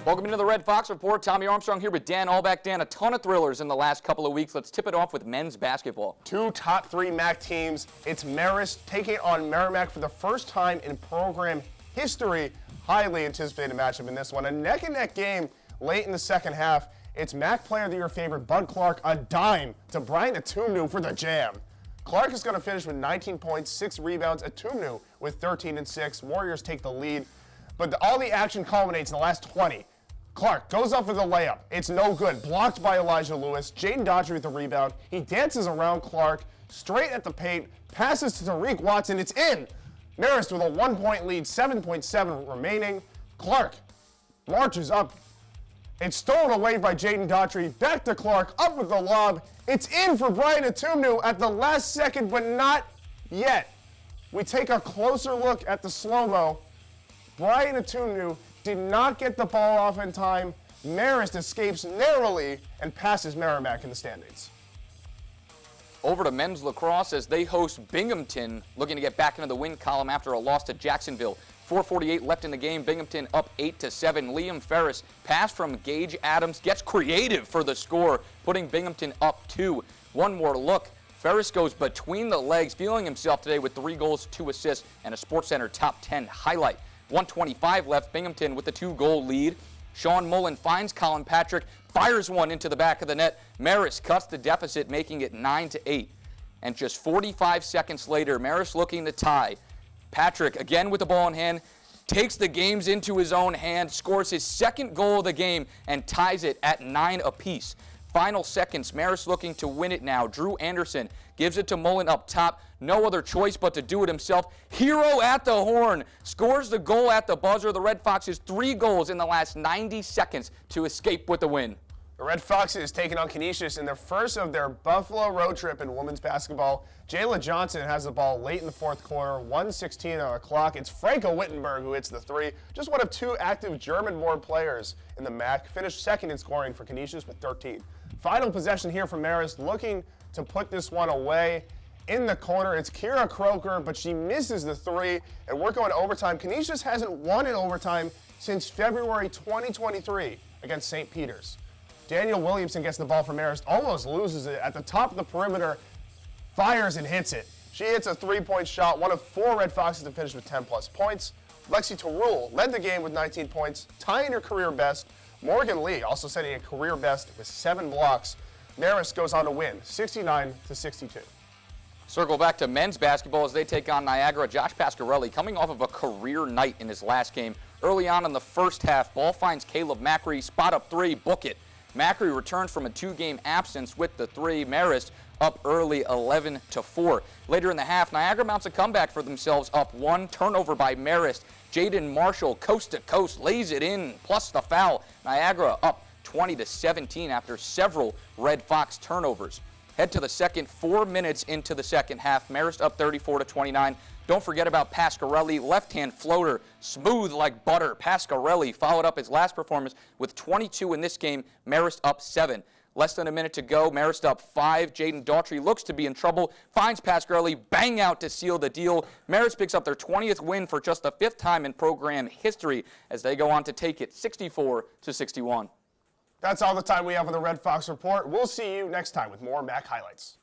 Welcome into the Red Fox Report. Tommy Armstrong here with Dan Allback. Dan, a ton of thrillers in the last couple of weeks. Let's tip it off with men's basketball. Two top 3 MAC teams. It's Marist taking on Merrimack for the first time in program history. Highly anticipated matchup in this one. A neck-and-neck game late in the second half. It's MAC Player of the Year favorite Bud Clark, a dime to Brian Atumnu for the jam. Clark is going to finish with 19 points, 6 rebounds. Atumnu with 13 and 6. Warriors take the lead. But all the action culminates in the last 20. Clark goes up for the layup. It's no good. Blocked by Elijah Lewis. Jaden Daughtry with the rebound. He dances around Clark, straight at the paint, passes to Tariq Watson. It's in. Marist with a 1-point lead, 7.7 remaining. Clark marches up. It's stolen away by Jaden Daughtry. Back to Clark, up with the lob. It's in for Brian Atumnu at the last second, but not yet. We take a closer look at the slow-mo. Brian Atumnu did not get the ball off in time. Marist escapes narrowly and passes Merrimack in the standings. Over to men's lacrosse as they host Binghamton, looking to get back into the win column after a loss to Jacksonville. 4:48 left in the game. Binghamton up 8-7. Liam Ferris, pass from Gage Adams, gets creative for the score, putting Binghamton up 2. One more look. Ferris goes between the legs, feeling himself today with 3 goals, 2 assists, and a SportsCenter top 10 highlight. 1:25 left. Binghamton with the 2-goal lead. Sean Mullen finds Colin Patrick, fires one into the back of the net. Marist cuts the deficit, making it 9-8. And just 45 seconds later, Marist looking to tie. Patrick, again with the ball in hand, takes the games into his own hand, scores his 2nd goal of the game, and ties it at 9 apiece. Final seconds, Marist looking to win it now. Drew Anderson gives it to Mullen up top. No other choice but to do it himself. Hero at the horn. Scores the goal at the buzzer. The Red Foxes 3 goals in the last 90 seconds to escape with the win. The Red Foxes taking on Canisius in their first of their Buffalo road trip in women's basketball. Jayla Johnson has the ball late in the 4th quarter, 1:16 on the clock. It's Franco Wittenberg who hits the 3. Just one of 2 active German-born players in the MAC. Finished 2nd in scoring for Canisius with 13. Final possession here from Marist, looking to put this one away. In the corner, it's Kira Croker, but she misses the 3, and we're going to overtime. Canisius hasn't won in overtime since February 2023 against St. Peter's. Daniel Williamson gets the ball from Marist, almost loses it at the top of the perimeter, fires and hits it. She hits a 3-point shot, one of 4 Red Foxes to finish with 10-plus points. Lexi Tarul led the game with 19 points, tying her career best. Morgan Lee also setting a career best with 7 blocks. Marist goes on to win, 69-62. Circle back to men's basketball as they take on Niagara. Josh Pasquarelli coming off of a career night in his last game. Early on in the first half, ball finds Caleb Macri, spot up 3, book it. Macri returns from a 2-game absence with the 3. Marist up early 11-4. Later in the half, Niagara mounts a comeback for themselves, up 1. Turnover by Marist. Jaden Marshall, coast to coast, lays it in, plus the foul. Niagara up 20-17 after several Red Fox turnovers. Head to the second, 4 minutes into the second half. Marist up 34-29. Don't forget about Pasquarelli, left-hand floater, smooth like butter. Pasquarelli followed up his last performance with 22 in this game. Marist up 7. Less than a minute to go. Marist up 5. Jaden Daughtry looks to be in trouble. Finds Pasquarelli, bang out to seal the deal. Marist picks up their 20th win for just the 5th time in program history as they go on to take it 64-61. That's all the time we have for the Red Fox Report. We'll see you next time with more MAC highlights.